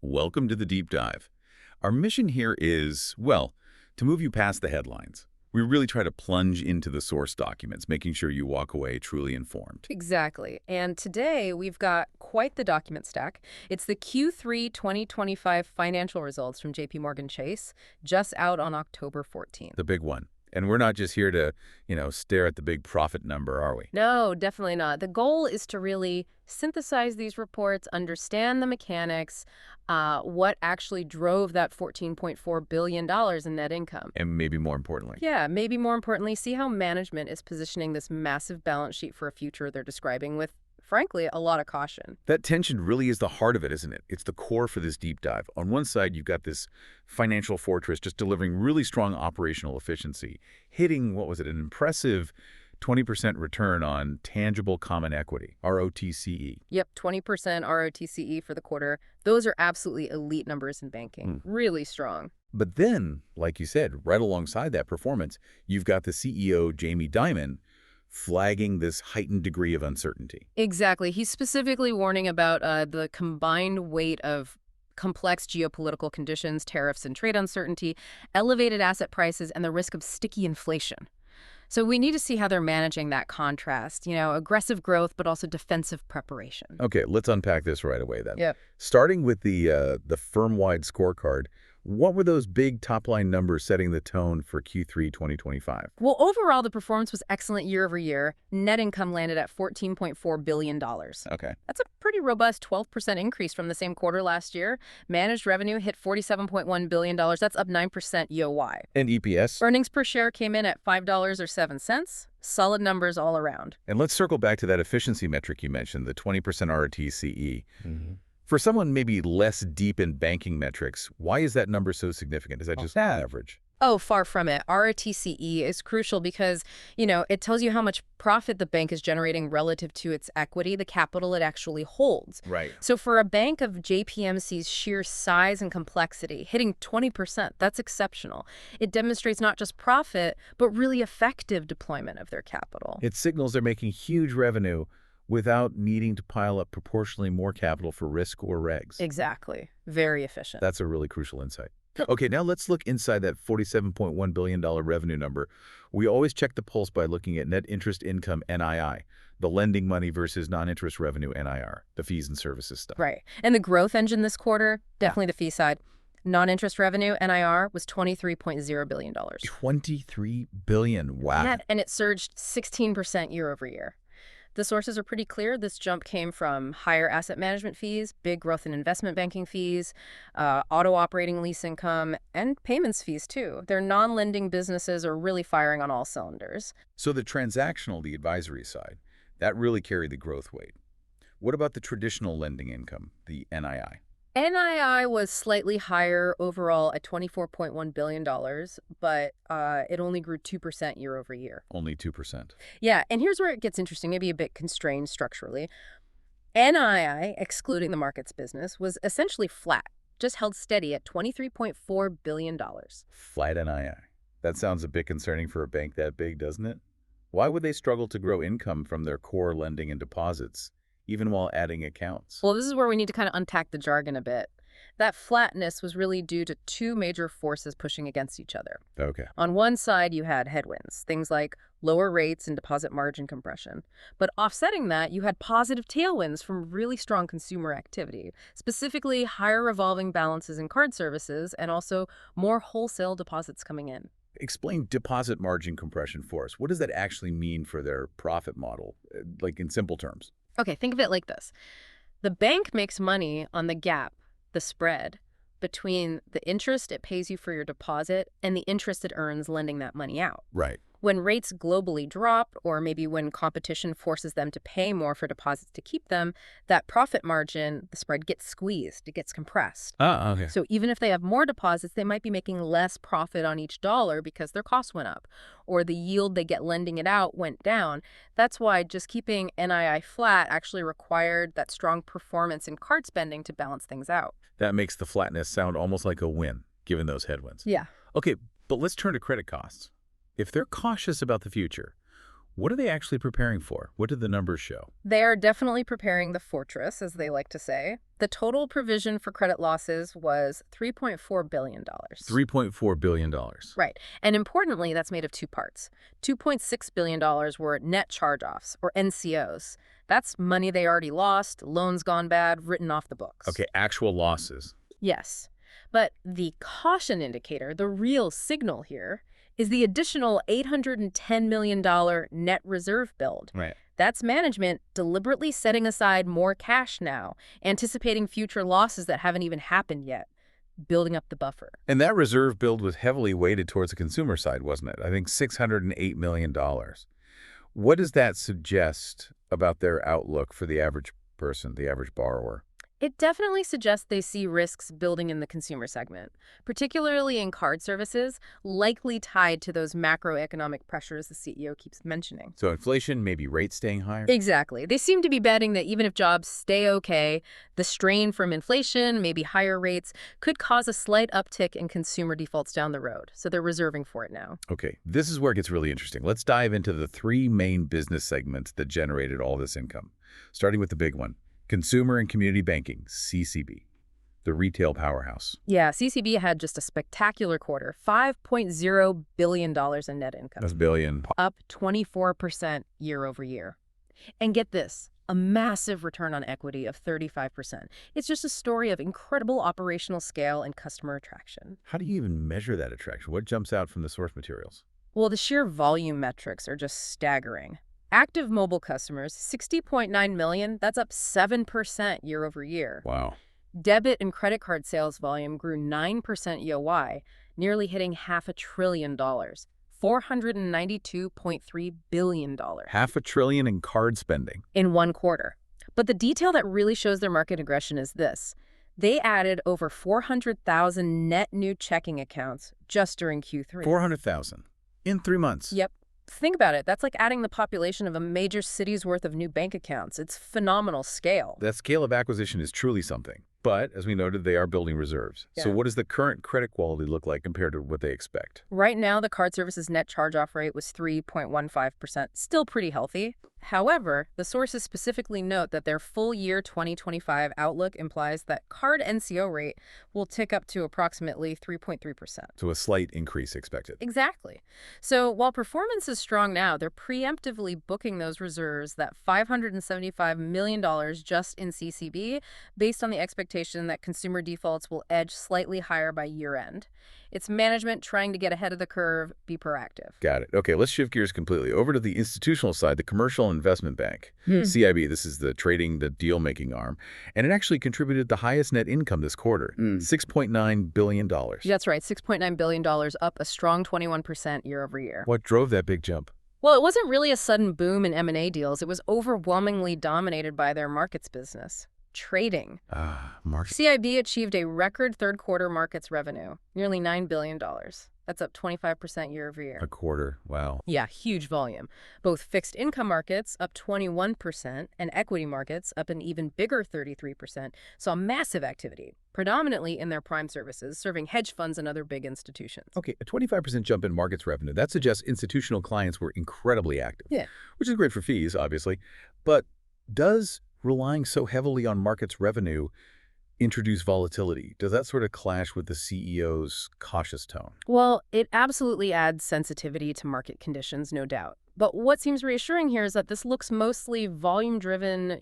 Welcome to the deep dive. Our mission here is, well, to move you past the headlines. We really try to plunge into the source documents, making sure you walk away truly informed. Exactly. And today we've got quite the document stack. It's the Q3 2025 financial results from JPMorgan Chase, just out on October 14th. The big one. And we're not just here to, stare at the big profit number, are we? No, definitely not. The goal is to really synthesize these reports, understand the mechanics, what actually drove that $14.4 billion in net income. And maybe more importantly. Yeah, maybe more importantly, see how management is positioning this massive balance sheet for a future they're describing with, frankly, a lot of caution. That tension really is the heart of it, isn't it? It's the core for this deep dive. On one side, you've got this financial fortress just delivering really strong operational efficiency, hitting, an impressive 20% return on tangible common equity, ROTCE. Yep, 20% ROTCE for the quarter. Those are absolutely elite numbers in banking. Really strong. But then, like you said, right alongside that performance, you've got the CEO, Jamie Dimon, flagging this heightened degree of uncertainty. Exactly. He's specifically warning about the combined weight of complex geopolitical conditions, tariffs and trade uncertainty, elevated asset prices, and the risk of sticky inflation. So we need to see how they're managing that contrast, aggressive growth, but also defensive preparation. Okay, let's unpack this right away then. Yep. Starting with the firm-wide scorecard, what were those big top-line numbers setting the tone for Q3 2025? Well, overall, the performance was excellent year over year. Net income landed at $14.4 billion. Okay. That's a pretty robust 12% increase from the same quarter last year. Managed revenue hit $47.1 billion. That's up 9% YoY. And EPS? Earnings per share came in at $5.07. Solid numbers all around. And let's circle back to that efficiency metric you mentioned, the 20% ROTCE. For someone maybe less deep in banking metrics, why is that number so significant? Is that just average? Oh, far from it. ROTCE is crucial because, it tells you how much profit the bank is generating relative to its equity, the capital it actually holds. Right. So for a bank of JPMC's sheer size and complexity, hitting 20%, that's exceptional. It demonstrates not just profit, but really effective deployment of their capital. It signals they're making huge revenue without needing to pile up proportionally more capital for risk or regs. Exactly. Very efficient. That's a really crucial insight. Okay, now let's look inside that $47.1 billion revenue number. We always check the pulse by looking at net interest income, NII, the lending money versus non-interest revenue, NIR, the fees and services stuff. Right. And the growth engine this quarter, definitely the fee side. Non-interest revenue, NIR, was $23.0 billion. $23 billion, wow. Yeah, and it surged 16% year over year. The sources are pretty clear. This jump came from higher asset management fees, big growth in investment banking fees, auto operating lease income, and payments fees, too. Their non-lending businesses are really firing on all cylinders. So the transactional, the advisory side, that really carried the growth weight. What about the traditional lending income, the NII? NII was slightly higher overall at $24.1 billion, but it only grew 2% year over year. Only 2%. Yeah, and here's where it gets interesting, maybe a bit constrained structurally. NII, excluding the markets business, was essentially flat, just held steady at $23.4 billion. Flat NII. That sounds a bit concerning for a bank that big, doesn't it? Why would they struggle to grow income from their core lending and deposits, even while adding accounts? Well, this is where we need to kind of unpack the jargon a bit. That flatness was really due to two major forces pushing against each other. Okay. On one side, you had headwinds, things like lower rates and deposit margin compression. But offsetting that, you had positive tailwinds from really strong consumer activity, specifically higher revolving balances in card services and also more wholesale deposits coming in. Explain deposit margin compression for us. What does that actually mean for their profit model, like in simple terms? Okay, think of it like this. The bank makes money on the gap, the spread, between the interest it pays you for your deposit and the interest it earns lending that money out. Right. When rates globally drop, or maybe when competition forces them to pay more for deposits to keep them, that profit margin, the spread, gets squeezed, it gets compressed. Ah, okay. So even if they have more deposits, they might be making less profit on each dollar because their costs went up, or the yield they get lending it out went down. That's why just keeping NII flat actually required that strong performance in card spending to balance things out. That makes the flatness sound almost like a win, given those headwinds. Yeah. Okay, but let's turn to credit costs. If they're cautious about the future, What are they actually preparing for? What did the numbers show? They are definitely preparing the fortress, as they like to say. The total provision for credit losses was $3.4 billion. $3.4 billion. Right. And importantly, that's made of two parts. $2.6 billion were net charge-offs, or NCOs. That's money they already lost, loans gone bad, written off the books. Okay, actual losses. Yes. But the caution indicator, the real signal here, is the additional $810 million net reserve build. Right. That's management deliberately setting aside more cash now, anticipating future losses that haven't even happened yet, building up the buffer. And that reserve build was heavily weighted towards the consumer side, wasn't it? I think $608 million. What does that suggest about their outlook for the average person, the average borrower? It definitely suggests they see risks building in the consumer segment, particularly in card services, likely tied to those macroeconomic pressures the CEO keeps mentioning. So inflation, maybe rates staying higher? Exactly. They seem to be betting that even if jobs stay okay, the strain from inflation, maybe higher rates, could cause a slight uptick in consumer defaults down the road. So they're reserving for it now. Okay, this is where it gets really interesting. Let's dive into the three main business segments that generated all this income, starting with the big one. Consumer and Community Banking, CCB, the retail powerhouse. Yeah, CCB had just a spectacular quarter, $5.0 billion in net income. That's billion. Up 24% year over year. And get this, a massive return on equity of 35%. It's just a story of incredible operational scale and customer attraction. How do you even measure that attraction? What jumps out from the source materials? Well, the sheer volume metrics are just staggering. Active mobile customers, 60.9 million, that's up 7% year over year. Wow. Debit and credit card sales volume grew 9% YoY, nearly hitting $500 billion. $492.3 billion. $500 billion in card spending. In one quarter. But the detail that really shows their market aggression is this. They added over 400,000 net new checking accounts just during Q3. 400,000 in 3 months. Yep. Think about it. That's like adding the population of a major city's worth of new bank accounts. It's phenomenal scale. That scale of acquisition is truly something. But, as we noted, they are building reserves. Yeah. So what does the current credit quality look like compared to what they expect? Right now, the card services net charge-off rate was 3.15%, still pretty healthy. However, the sources specifically note that their full year 2025 outlook implies that card NCO rate will tick up to approximately 3.3%. So a slight increase expected. Exactly. So while performance is strong now, they're preemptively booking those reserves, that $575 million just in CCB, based on the expectation that consumer defaults will edge slightly higher by year-end. It's management trying to get ahead of the curve, be proactive. Got it. Okay, let's shift gears completely. Over to the institutional side, the Commercial Investment Bank. CIB, this is the trading, the deal-making arm. And it actually contributed the highest net income this quarter, $6.9 billion. That's right, $6.9 billion, up a strong 21% year over year. What drove that big jump? Well, it wasn't really a sudden boom in M&A deals. It was overwhelmingly dominated by their markets business. Trading. Markets. CIB achieved a record third-quarter markets revenue, nearly $9 billion. That's up 25% year over year. A quarter. Wow. Yeah, huge volume. Both fixed income markets up 21% and equity markets up an even bigger 33%. Saw massive activity, predominantly in their prime services, serving hedge funds and other big institutions. Okay, a 25% jump in markets revenue. That suggests institutional clients were incredibly active. Yeah. Which is great for fees, obviously. But does relying so heavily on markets revenue introduce volatility? Does that sort of clash with the CEO's cautious tone? Well, it absolutely adds sensitivity to market conditions, no doubt. But what seems reassuring here is that this looks mostly volume-driven,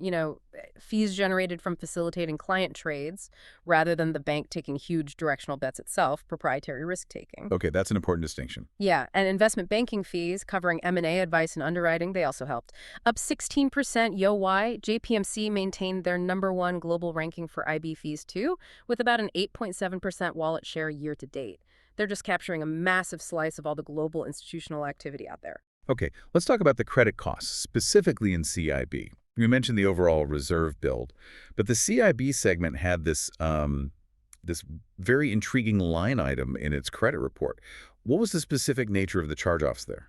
fees generated from facilitating client trades, rather than the bank taking huge directional bets itself, proprietary risk-taking. Okay, that's an important distinction. Yeah, and investment banking fees covering M&A advice and underwriting, they also helped. Up 16% YoY, JPMC maintained their #1 global ranking for IB fees too, with about an 8.7% wallet share year to date. They're just capturing a massive slice of all the global institutional activity out there. Okay, let's talk about the credit costs, specifically in CIB. You mentioned the overall reserve build, but the CIB segment had this very intriguing line item in its credit report. What was the specific nature of the charge-offs there?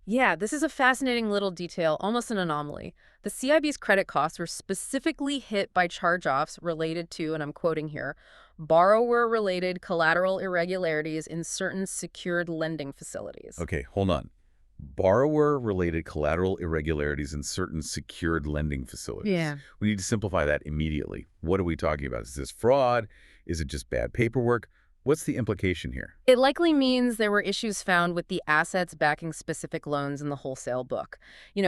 Yeah, this is a fascinating little detail, almost an anomaly. The CIB's credit costs were specifically hit by charge-offs related to, and I'm quoting here, borrower-related collateral irregularities in certain secured lending facilities. Okay, hold on. Borrower-related collateral irregularities in certain secured lending facilities. Yeah. We need to simplify that immediately. What are we talking about? Is this fraud? Is it just bad paperwork? What's the implication here? It likely means there were issues found with the assets backing specific loans in the wholesale book.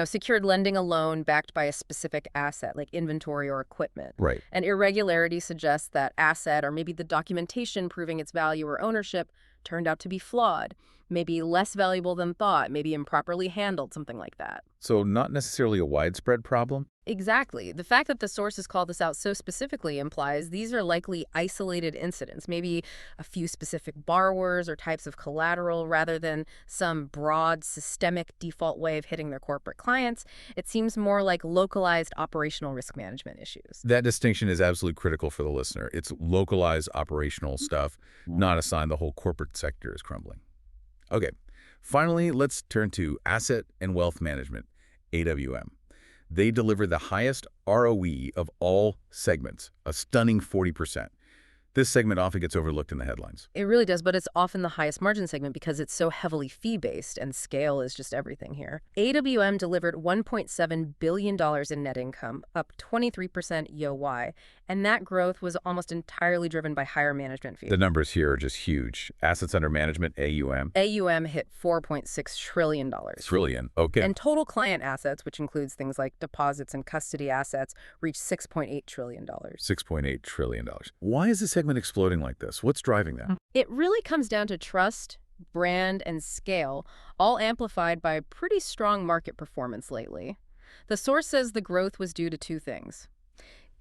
Secured lending a loan backed by a specific asset, like inventory or equipment. Right. An irregularity suggests that asset or maybe the documentation proving its value or ownership turned out to be flawed, maybe less valuable than thought, maybe improperly handled, something like that. So not necessarily a widespread problem? Exactly. The fact that the sources call this out so specifically implies these are likely isolated incidents, maybe a few specific borrowers or types of collateral rather than some broad systemic default way of hitting their corporate clients. It seems more like localized operational risk management issues. That distinction is absolutely critical for the listener. It's localized operational stuff, not a sign the whole corporate sector is crumbling. Okay, finally, let's turn to asset and wealth management, AWM. They deliver the highest ROE of all segments, a stunning 40%. This segment often gets overlooked in the headlines. It really does, but it's often the highest margin segment because it's so heavily fee-based and scale is just everything here. AWM delivered $1.7 billion in net income, up 23% YoY, and that growth was almost entirely driven by higher management fees. The numbers here are just huge. Assets under management, AUM. AUM hit $4.6 trillion. Trillion, okay. And total client assets, which includes things like deposits and custody assets, reached $6.8 trillion. $6.8 trillion. Why is the segment exploding like this? What's driving that? It really comes down to trust, brand, and scale, all amplified by pretty strong market performance lately. The source says the growth was due to two things.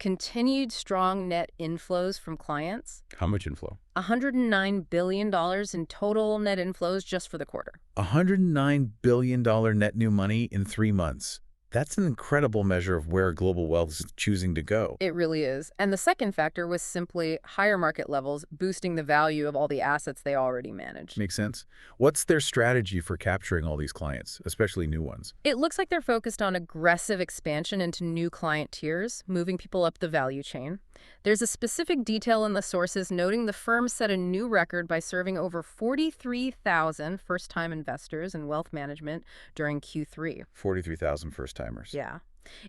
Continued strong net inflows from clients. How much inflow? $109 billion in total net inflows just for the quarter. $109 billion net new money in 3 months. That's an incredible measure of where global wealth is choosing to go. It really is. And the second factor was simply higher market levels, boosting the value of all the assets they already managed. Makes sense. What's their strategy for capturing all these clients, especially new ones? It looks like they're focused on aggressive expansion into new client tiers, moving people up the value chain. There's a specific detail in the sources noting the firm set a new record by serving over 43,000 first-time investors in wealth management during Q3. 43,000 first-timers. Yeah.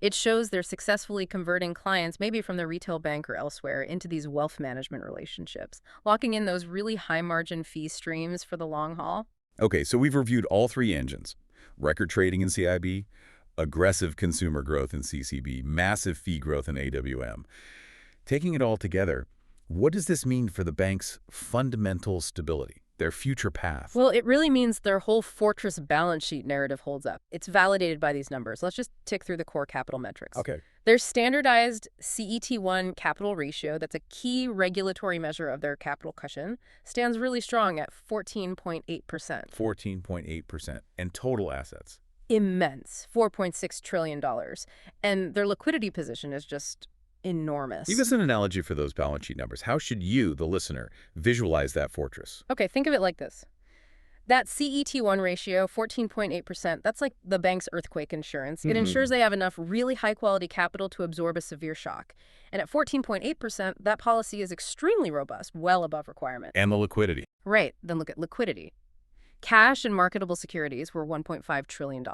It shows they're successfully converting clients, maybe from the retail bank or elsewhere, into these wealth management relationships, locking in those really high-margin fee streams for the long haul. Okay, so we've reviewed all three engines. Record trading in CIB, aggressive consumer growth in CCB, massive fee growth in AWM. Taking it all together, what does this mean for the bank's fundamental stability, their future path? Well, it really means their whole fortress balance sheet narrative holds up. It's validated by these numbers. Let's just tick through the core capital metrics. Okay. Their standardized CET1 capital ratio, that's a key regulatory measure of their capital cushion, stands really strong at 14.8%. 14.8%. And total assets? Immense, $4.6 trillion. And their liquidity position is just enormous. Give us an analogy for those balance sheet numbers. How should you, the listener, visualize that fortress? Okay, think of it like this. That CET1 ratio, 14.8%, that's like the bank's earthquake insurance. It ensures they have enough really high-quality capital to absorb a severe shock. And at 14.8%, that policy is extremely robust, well above requirement. And the liquidity. Right, then look at liquidity. Cash and marketable securities were $1.5 trillion.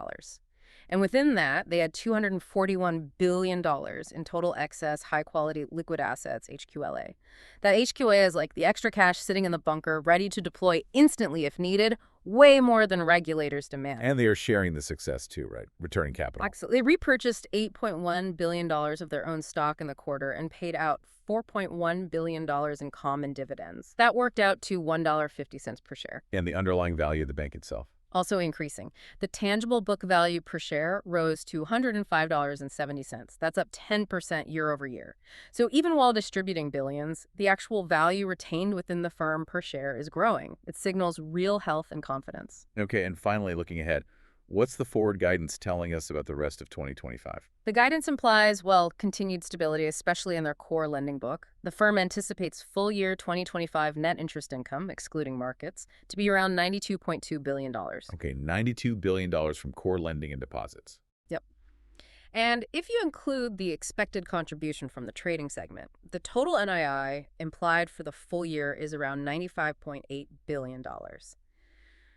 And within that, they had $241 billion in total excess high-quality liquid assets, HQLA. That HQLA is like the extra cash sitting in the bunker, ready to deploy instantly if needed, way more than regulators demand. And they are sharing the success too, right? Returning capital. Absolutely. They repurchased $8.1 billion of their own stock in the quarter and paid out $4.1 billion in common dividends. That worked out to $1.50 per share. And the underlying value of the bank itself. Also increasing. The tangible book value per share rose to $105.70. That's up 10% year over year. So even while distributing billions, the actual value retained within the firm per share is growing. It signals real health and confidence. Okay, and finally, looking ahead, what's the forward guidance telling us about the rest of 2025? The guidance implies, well, continued stability, especially in their core lending book. The firm anticipates full year 2025 net interest income, excluding markets, to be around $92.2 billion. Okay, $92 billion from core lending and deposits. Yep. And if you include the expected contribution from the trading segment, the total NII implied for the full year is around $95.8 billion.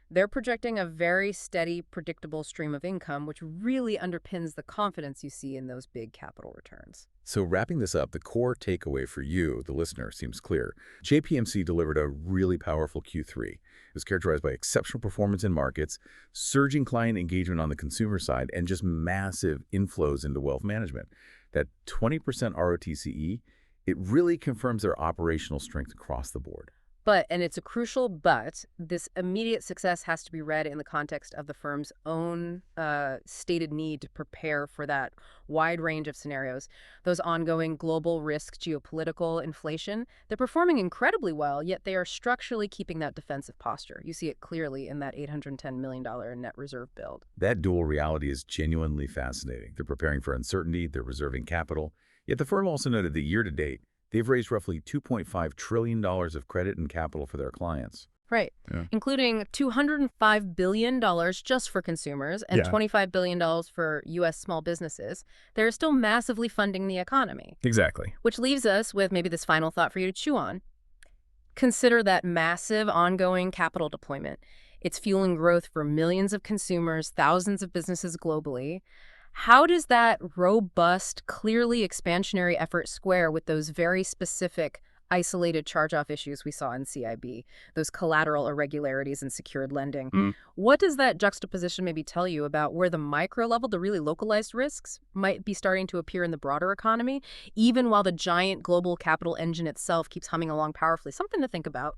They're projecting a very steady, predictable stream of income, which really underpins the confidence you see in those big capital returns. So wrapping this up, the core takeaway for you, the listener, seems clear. JPMC delivered a really powerful Q3. It was characterized by exceptional performance in markets, surging client engagement on the consumer side, and just massive inflows into wealth management. That 20% ROTCE, it really confirms their operational strength across the board. But, and it's a crucial but, this immediate success has to be read in the context of the firm's own stated need to prepare for that wide range of scenarios. Those ongoing global risk, geopolitical, inflation, they're performing incredibly well, yet they are structurally keeping that defensive posture. You see it clearly in that $810 million net reserve build. That dual reality is genuinely fascinating. They're preparing for uncertainty, they're reserving capital. Yet the firm also noted that year-to-date, they've raised roughly $2.5 trillion of credit and capital for their clients. Right, including $205 billion just for consumers and $25 billion for U.S. small businesses. They're still massively funding the economy. Exactly. Which leaves us with maybe this final thought for you to chew on. Consider that massive ongoing capital deployment. It's fueling growth for millions of consumers, thousands of businesses globally. How does that robust, clearly expansionary effort square with those very specific, isolated charge-off issues we saw in CIB, those collateral irregularities in secured lending? What does that juxtaposition maybe tell you about where the micro level, the really localized risks, might be starting to appear in the broader economy, even while the giant global capital engine itself keeps humming along powerfully? Something to think about.